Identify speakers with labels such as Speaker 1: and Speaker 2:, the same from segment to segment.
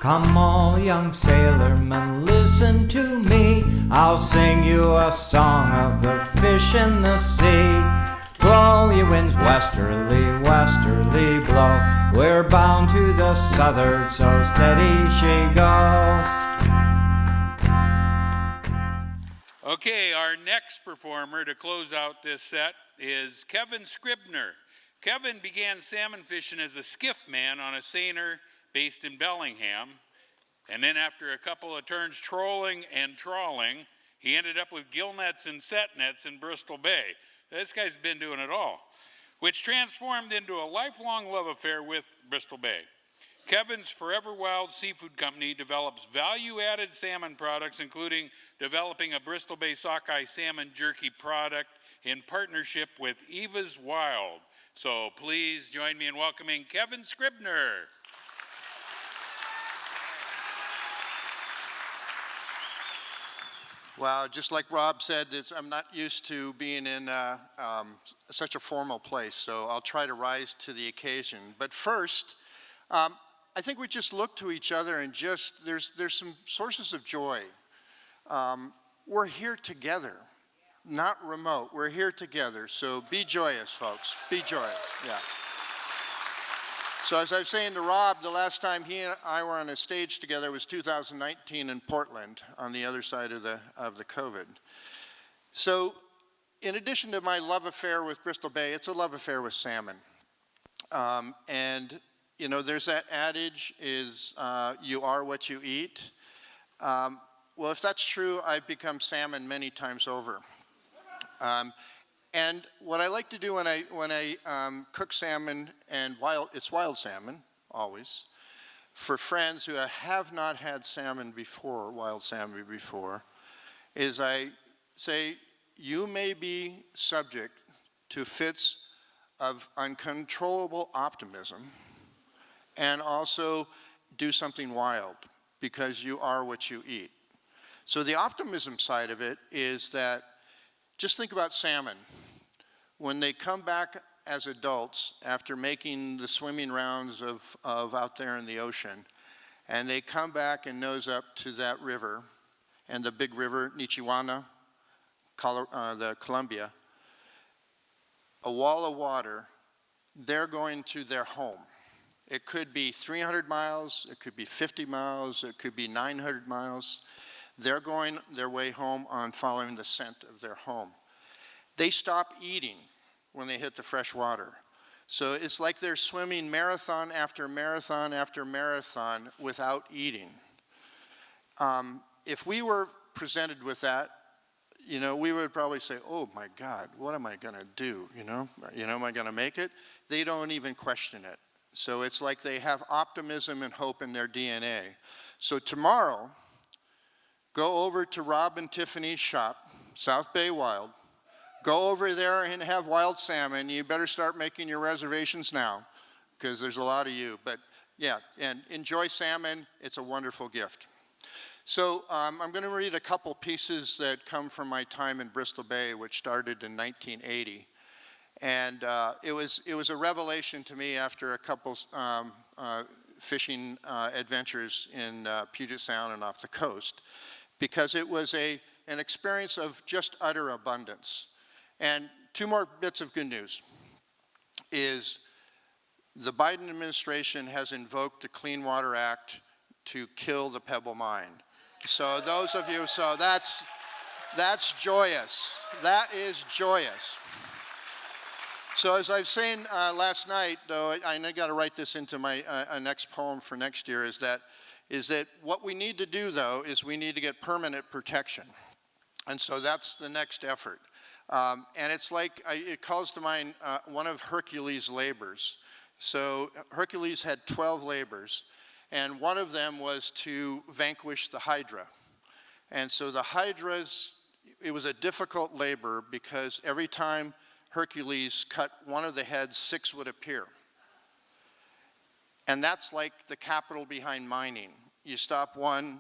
Speaker 1: Come all young sailormen, listen to me. I'll sing you a song of the fish in the sea. Blow, ye winds, westerly, westerly blow. We're bound to the southward, so steady she goes.
Speaker 2: Okay, our next performer to close out this set is Kevin Scribner. Kevin began salmon fishing as a skiff man on a seiner based in Bellingham. And then after a couple of turns trolling and trawling, he ended up with gill nets and set nets in Bristol Bay. This guy's been doing it all, which transformed into a lifelong love affair with Bristol Bay. Kevin's Forever Wild Seafood Company develops value-added salmon products, including developing a Bristol Bay sockeye salmon jerky product in partnership with Eva's Wild. So please join me in welcoming Kevin Scribner.
Speaker 3: Well, just like Rob said, I'm not used to being in such a formal place, so I'll try to rise to the occasion. But first, I think we just look to each other and just, there's some sources of joy. We're here together, not remote. We're here together, so be joyous, folks. Be joyous, yeah. So as I was saying to Rob, the last time he and I were on a stage together was 2019 in Portland on the other side of the COVID. So in addition to my love affair with Bristol Bay, it's a love affair with salmon. And you know, there's that adage is you are what you eat. Well, if that's true, I've become salmon many times over. And what I like to do when I cook salmon, and it's wild salmon, always, for friends who have not had salmon before, wild salmon before, is I say, you may be subject to fits of uncontrollable optimism and also do something wild because you are what you eat. So the optimism side of it is that just think about salmon. When they come back as adults after making the swimming rounds of out there in the ocean, and they come back and nose up to that river, and the big river, Nichiwana, the Columbia, a wall of water, they're going to their home. It could be 300 miles, it could be 50 miles, it could be 900 miles. They're going their way home on following the scent of their home. They stop eating when they hit the fresh water. So it's like they're swimming marathon after marathon after marathon without eating. If we were presented with that, you know, we would probably say, oh my God, what am I gonna do? You know, am I gonna make it? They don't even question it. So it's like they have optimism and hope in their DNA. So tomorrow, go over to Rob and Tiffany's shop, South Bay Wild. Go over there and have wild salmon. You better start making your reservations now because there's a lot of you. But yeah, and enjoy salmon. It's a wonderful gift. So I'm going to read a couple pieces that come from my time in Bristol Bay, which started in 1980. And it was a revelation to me after a couple fishing adventures in Puget Sound and off the coast, because it was an experience of just utter abundance. And two more bits of good news is the Biden administration has invoked the Clean Water Act to kill the Pebble Mine. So those of you, so that's joyous. That is joyous. So as I was saying last night, though, I got to write this into my next poem for next year, is that what we need to do, though, is we need to get permanent protection. And so that's the next effort. And it's like, it calls to mind one of Hercules' labors. So Hercules had 12 labors, and one of them was to vanquish the Hydra. And so the Hydras, it was a difficult labor because every time Hercules cut one of the heads, 6 would appear. And that's like the capital behind mining. You stop one,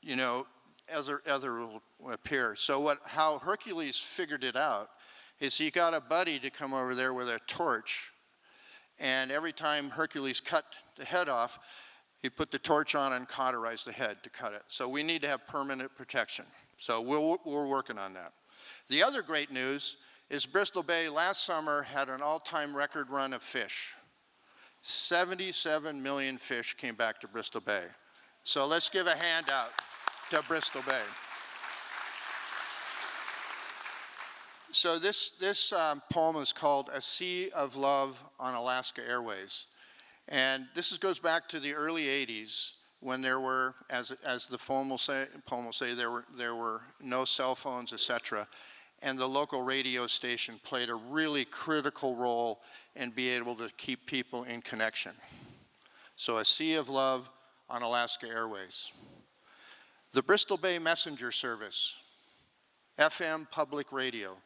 Speaker 3: you know, other will appear. So how Hercules figured it out is he got a buddy to come over there with a torch, and every time Hercules cut the head off, He'd put the torch on and cauterize the head to cut it. So we need to have permanent protection. So we're working on that. The other great news is Bristol Bay last summer had an all-time record run of fish. 77 million fish came back to Bristol Bay. So let's give a hand out to Bristol Bay. So this poem is called A Sea of Love on Alaska Airways. And this goes back to the early 80s when there were, as the poem will say, there were no cell phones, etc. And the local radio station played a really critical role in being able to keep people in connection. So A Sea of Love on Alaska Airways. The Bristol Bay Messenger Service, FM public radio,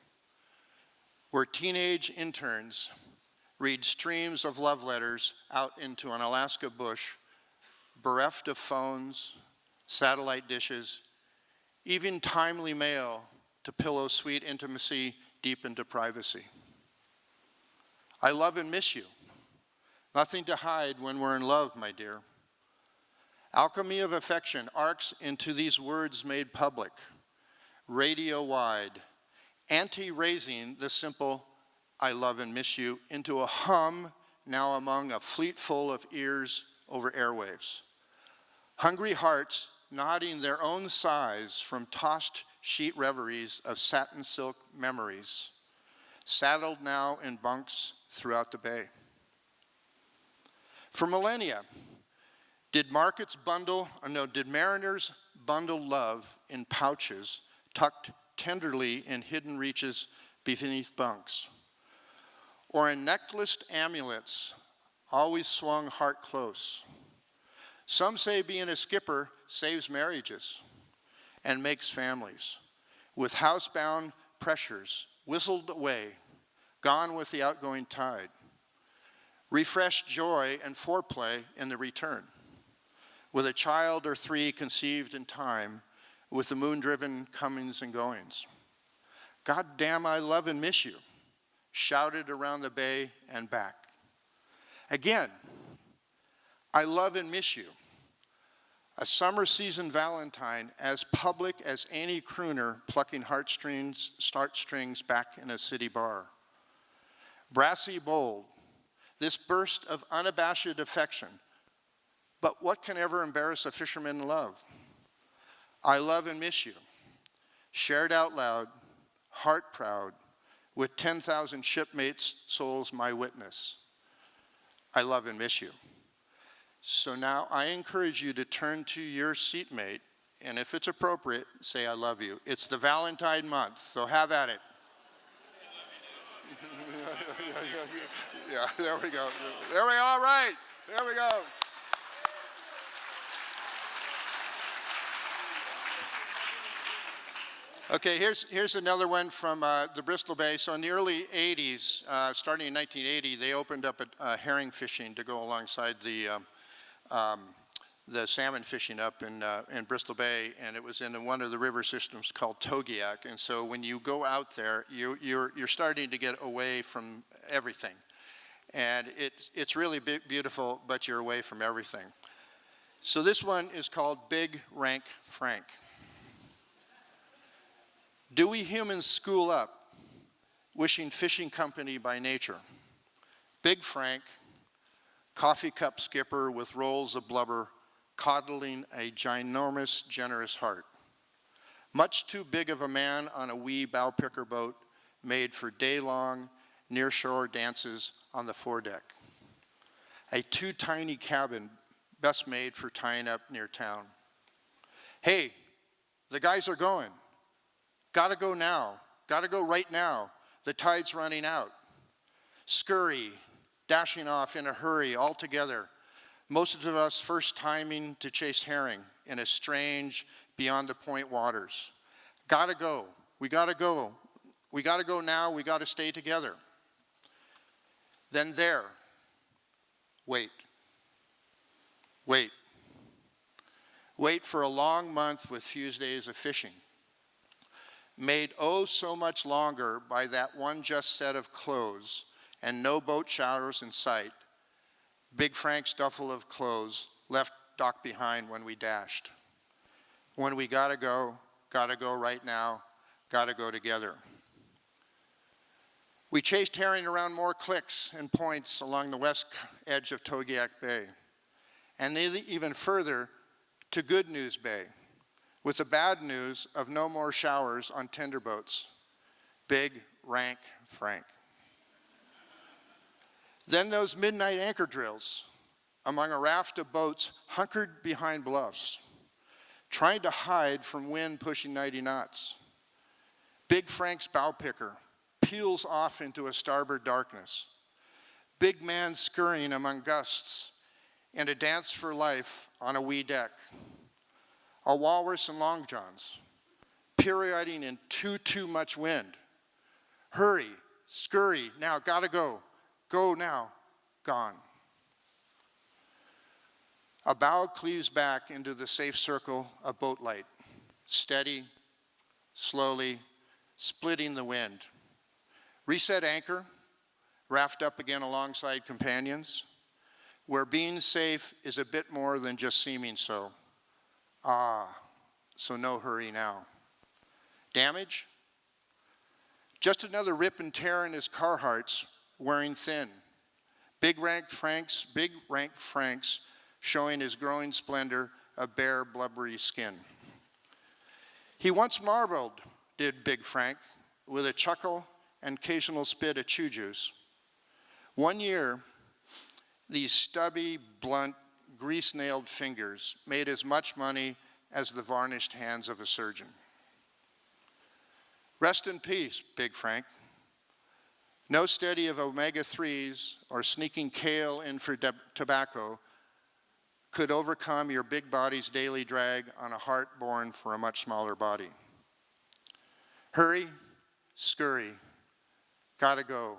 Speaker 3: where teenage interns read streams of love letters out into an Alaska bush, bereft of phones, satellite dishes, even timely mail to pillow sweet intimacy deep into privacy. I love and miss you. Nothing to hide when we're in love, my dear. Alchemy of affection arcs into these words made public, radio-wide, anti-raising the simple I love and miss you into a hum now among a fleet full of ears over airwaves. Hungry hearts nodding their own sighs from tossed sheet reveries of satin silk memories, saddled now in bunks throughout the bay. For millennia, did mariners bundle love in pouches tucked tenderly in hidden reaches beneath bunks? Or in necklaced amulets, always swung heart close? Some say being a skipper saves marriages and makes families, with housebound pressures whistled away, gone with the outgoing tide. Refreshed joy and foreplay in the return, with a child or three conceived in time, with the moon-driven comings and goings. God damn, I love and miss you, shouted around the bay and back. Again, I love and miss you. A summer season Valentine as public as any crooner plucking heartstrings back in a city bar. Brassy bold, this burst of unabashed affection. But what can ever embarrass a fisherman in love? I love and miss you, shared out loud, heart proud, with 10,000 shipmates' souls my witness. I love and miss you. So now I encourage you to turn to your seatmate, and if it's appropriate, say I love you. It's the Valentine month, so have at it. Yeah, there we go. There we go, all right. There we go. Okay, here's another one from the Bristol Bay. So in the early 80s, starting in 1980, they opened up a herring fishing to go alongside the salmon fishing up in Bristol Bay, and it was in one of the river systems called Kodiak. And so when you go out there, you're starting to get away from everything, and it's really beautiful, but you're away from everything. So this one is called Big Rank Frank. Do we humans school up, wishing fishing company by nature? Big Frank, coffee cup skipper with rolls of blubber, coddling a ginormous, generous heart. Much too big of a man on a wee bow picker boat made for day-long near-shore dances on the foredeck. A too tiny cabin best made for tying up near town. Hey, the guys are going. Gotta go now. Gotta go right now. The tide's running out. Scurry, dashing off in a hurry all together. Most of us first timing to chase herring in a strange, beyond the point waters. Gotta go. We gotta go. We gotta go now. We gotta stay together. Then there. Wait. Wait. Wait for a long month with few days of fishing. Made oh so much longer by that one just set of clothes and no boat showers in sight. Big Frank's duffel of clothes left dock behind when we dashed. When we gotta go right now, gotta go together. We chased herring around more clicks and points along the west edge of Kodiak Bay, and even further to Good News Bay, with the bad news of no more showers on tender boats. Big, rank Frank. Then those midnight anchor drills among a raft of boats hunkered behind bluffs, trying to hide from wind pushing 90 knots. Big Frank's bow picker peels off into a starboard darkness. Big man scurrying among gusts and a dance for life on a wee deck. A walrus and long johns, perioding in too much wind. Hurry, scurry, now, gotta go. Go now, gone. A bow cleaves back into the safe circle of boat light, steady, slowly, splitting the wind. Reset anchor, raft up again alongside companions, where being safe is a bit more than just seeming so. So no hurry now. Damage? Just another rip and tear in his Carhartts, wearing thin. Big rank Franks showing his growing splendor of bare, blubbery skin. He once marveled, did Big Frank, with a chuckle and occasional spit of chew juice. One year, these stubby, blunt, grease-nailed fingers made as much money as the varnished hands of a surgeon. Rest in peace, Big Frank. No study of omega-3s or sneaking kale in for tobacco could overcome your big body's daily drag on a heart born for a much smaller body. Hurry, scurry, gotta go.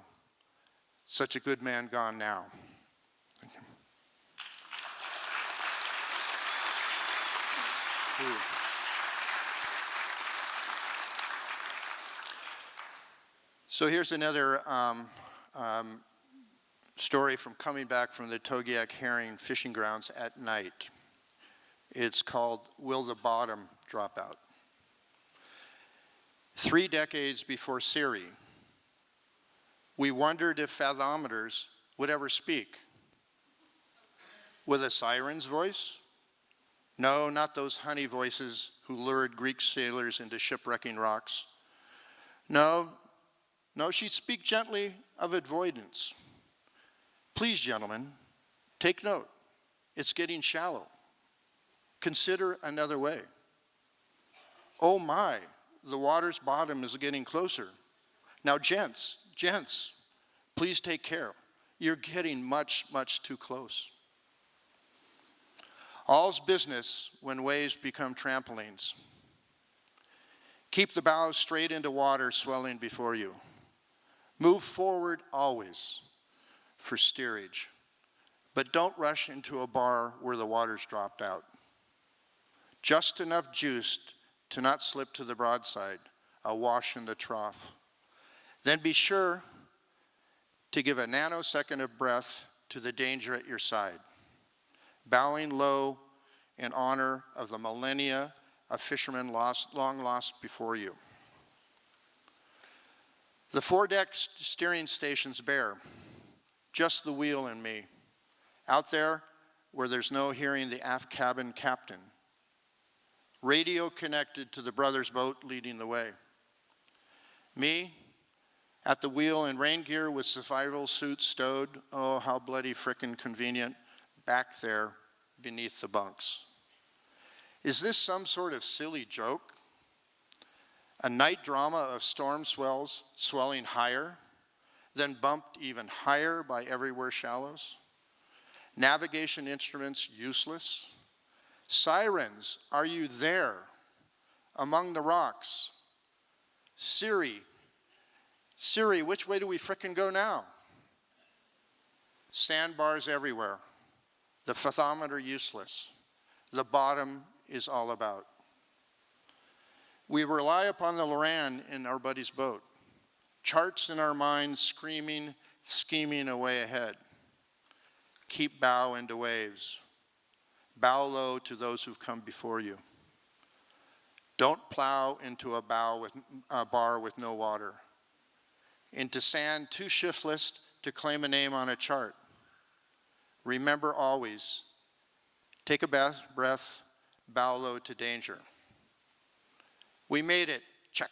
Speaker 3: Such a good man gone now. Thank you. Ooh. So here's another story from coming back from the Kodiak herring fishing grounds at night. It's called Will the Bottom Drop Out? 3 decades before Siri, we wondered if fathometers would ever speak. With a siren's voice? No, not those honey voices who lured Greek sailors into shipwrecking rocks. No, she'd speak gently of avoidance. Please, gentlemen, take note. It's getting shallow. Consider another way. Oh my, the water's bottom is getting closer. Now, gents, please take care. You're getting much too close. All's business when waves become trampolines. Keep the bows straight into water swelling before you. Move forward always for steerage, but don't rush into a bar where the water's dropped out. Just enough juice to not slip to the broadside, awash in the trough. Then be sure to give a nanosecond of breath to the danger at your side, bowing low in honor of the millennia of fishermen long lost before you. The foredeck steering station's bare, just the wheel and me, out there where there's no hearing the aft cabin captain. Radio connected to the brother's boat leading the way. Me, at the wheel in rain gear with survival suits stowed, oh, how bloody frickin' convenient, back there beneath the bunks. Is this some sort of silly joke? A night drama of storm swells swelling higher, then bumped even higher by everywhere shallows? Navigation instruments useless? Sirens, are you there? Among the rocks? Siri, which way do we frickin' go now? Sandbars everywhere. The fathometer useless. The bottom is all about. We rely upon the Loran in our buddy's boat. Charts in our minds screaming, scheming away ahead. Keep bow into waves. Bow low to those who've come before you. Don't plow into a bar with no water, into sand too shiftless to claim a name on a chart. Remember always, take a breath, bow low to danger. We made it, check.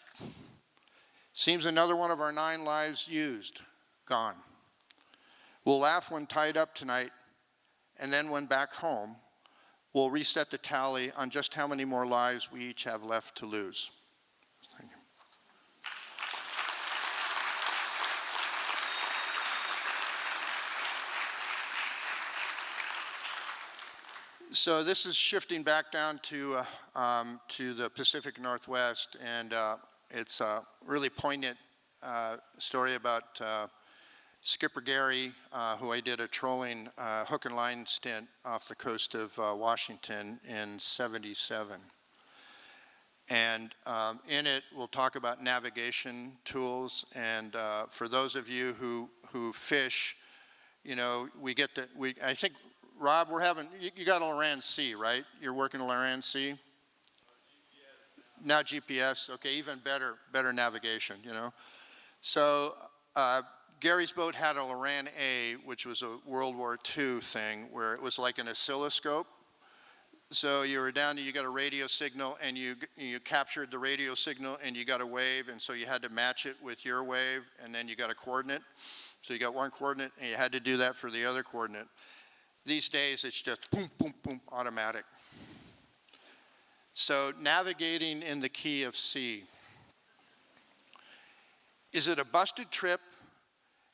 Speaker 3: Seems another one of our 9 lives used, gone. We'll laugh when tied up tonight, and then when back home, we'll reset the tally on just how many more lives we each have left to lose. Thank you. So this is shifting back down to the Pacific Northwest, and it's a really poignant story about Skipper Gary, who I did a trolling hook and line stint off the coast of Washington in '77. And in it, we'll talk about navigation tools. And for those of you who fish, you know, I think, Rob, you got a Loran C, right? You're working a Loran C? Now GPS, okay, even better navigation, you know. So Gary's boat had a Loran A, which was a World War II thing, where it was like an oscilloscope. So you were down, you got a radio signal, and you captured the radio signal, and you got a wave, and so you had to match it with your wave, and then you got a coordinate. So you got one coordinate, and you had to do that for the other coordinate. These days, it's just boom, boom, boom, automatic. So navigating in the key of C. Is it a busted trip?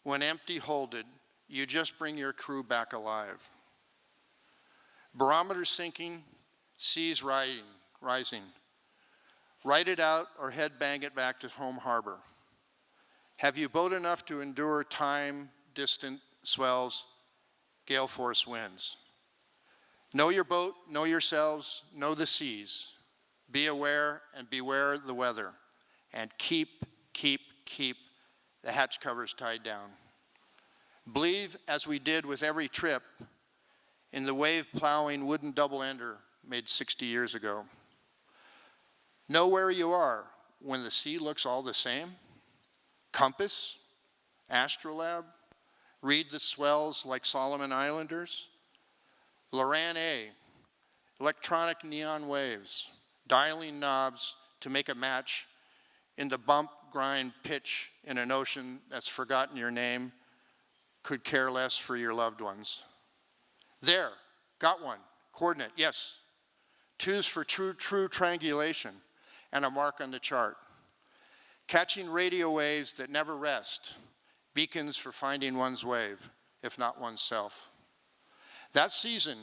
Speaker 3: When empty-holded, you just bring your crew back alive. Barometer sinking, seas rising. Ride it out or head bang it back to home harbor. Have you boat enough to endure time, distant swells, gale force winds? Know your boat, know yourselves, know the seas. Be aware and beware the weather. And keep the hatch covers tied down. Believe, as we did with every trip, in the wave plowing wooden double-ender made 60 years ago. Know where you are when the sea looks all the same. Compass, astrolabe, read the swells like Solomon Islanders. Loran A, electronic neon waves, dialing knobs to make a match in the bump, grind, pitch in an ocean that's forgotten your name, could care less for your loved ones. There, got one, coordinate, yes. 2's for true triangulation and a mark on the chart. Catching radio waves that never rest, beacons for finding one's wave, if not oneself. That season,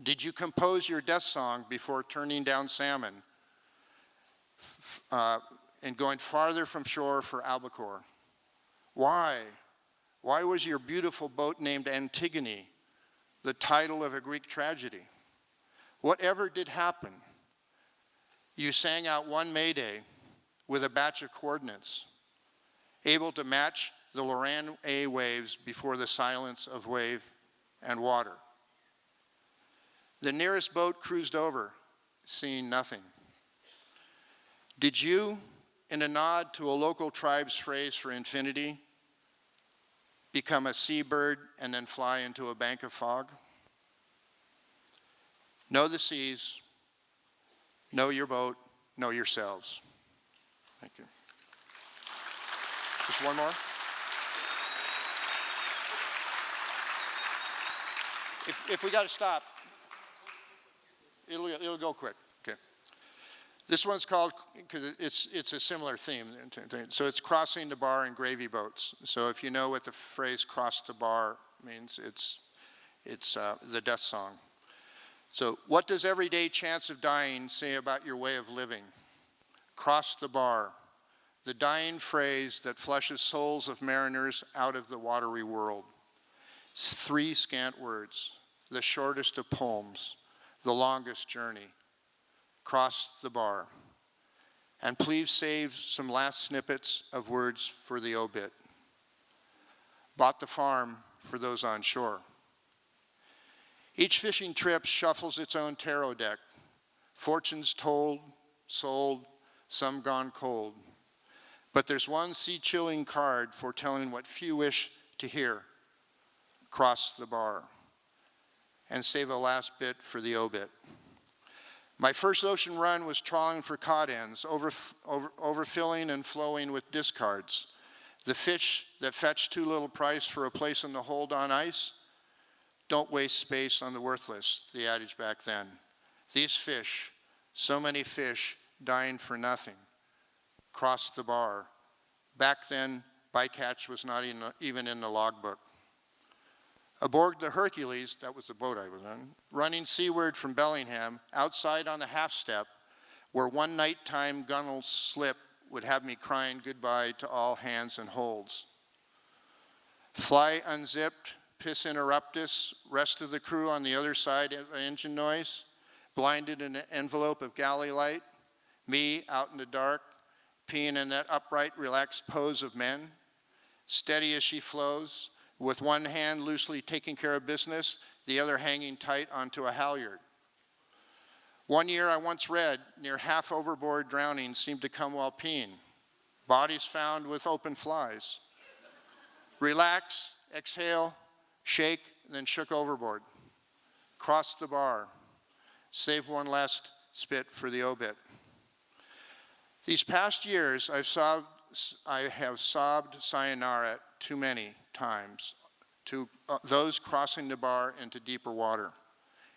Speaker 3: did you compose your death song before turning down salmon and going farther from shore for albacore? Why? Why was your beautiful boat named Antigone, the title of a Greek tragedy? Whatever did happen, you sang out one Mayday with a batch of coordinates, able to match the Loran A waves before the silence of wave and water. The nearest boat cruised over, seeing nothing. Did you, in a nod to a local tribe's phrase for infinity, become a seabird and then fly into a bank of fog? Know the seas, know your boat, know yourselves. Thank you. Just one more. If we got to stop, it'll go quick. Okay. This one's called, because it's a similar theme. So it's crossing the bar in gravy boats. So if you know what the phrase "cross the bar" means, it's the death song. So what does everyday chance of dying say about your way of living? Cross the bar, the dying phrase that flushes souls of mariners out of the watery world. 3 scant words, the shortest of poems, the longest journey. Cross the bar. And please save some last snippets of words for the obit. Bought the farm for those on shore. Each fishing trip shuffles its own tarot deck. Fortunes told, sold, some gone cold. But there's one sea-chilling card foretelling what few wish to hear. Cross the bar. And save the last bit for the obit. My first ocean run was trawling for cod ends, overfilling and flowing with discards. The fish that fetch too little price for a place in the hold on ice, don't waste space on the worthless, the adage back then. These fish, so many fish, dying for nothing. Crossed the bar. Back then, bycatch was not even in the logbook. Aboard the Hercules, that was the boat I was on, running seaward from Bellingham, outside on the half-step, where one nighttime gunwale slip would have me crying goodbye to all hands and holds. Fly unzipped, piss interruptus, rest of the crew on the other side of engine noise, blinded in an envelope of galley light, me out in the dark, peeing in that upright, relaxed pose of men, steady as she flows, with one hand loosely taking care of business, the other hanging tight onto a halyard. One year I once read, near half overboard drowning seemed to come while peeing. Bodies found with open flies. Relax, exhale, shake, and then shook overboard. Crossed the bar. Save one last spit for the obit. These past years, I have sobbed sayonara too many times to those crossing the bar into deeper water,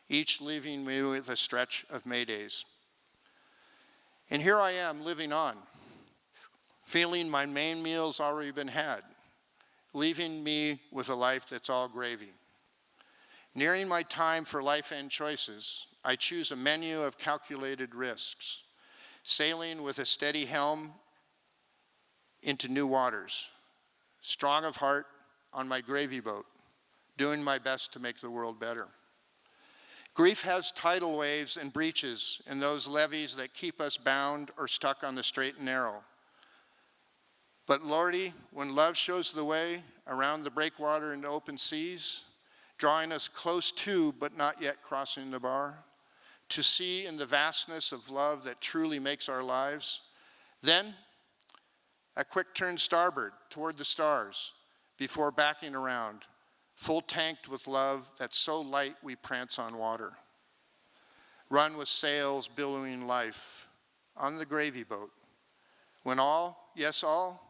Speaker 3: each leaving me with a stretch of Maydays. And here I am living on, feeling my main meal's already been had, leaving me with a life that's all gravy. Nearing my time for life-end choices, I choose a menu of calculated risks, sailing with a steady helm into new waters, strong of heart on my gravy boat, doing my best to make the world better. Grief has tidal waves and breaches in those levees that keep us bound or stuck on the straight and narrow. But Lordy, when love shows the way around the breakwater into open seas, drawing us close to but not yet crossing the bar, to see in the vastness of love that truly makes our lives, then a quick turn starboard toward the stars before backing around, full tanked with love that's so light we prance on water. Run with sails billowing life on the gravy boat, when all, yes all,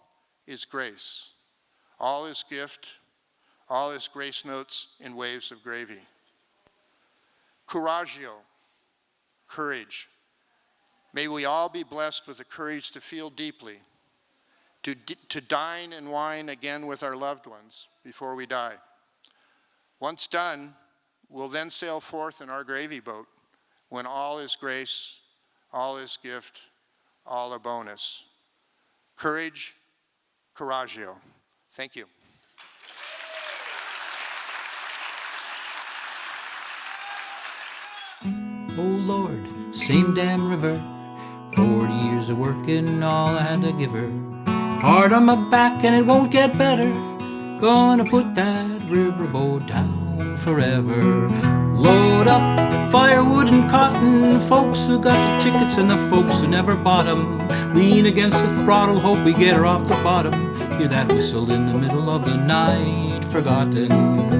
Speaker 3: is grace. All is gift, all is grace notes in waves of gravy. Coraggio, courage. May we all be blessed with the courage to feel deeply, to dine and wine again with our loved ones before we die. Once done, we'll then sail forth in our gravy boat when all is grace, all is gift, all a bonus. Courage, coraggio. Thank you.
Speaker 1: Oh Lord, same damn river, 40 years of working, all I had to give her. Hard on my back and it won't get better. Gonna put that riverboat down forever. Load up firewood and cotton, folks who got the tickets and the folks who never bought 'em. Lean against the throttle, hope we get her off the bottom. Hear that whistle in the middle of the night, forgotten.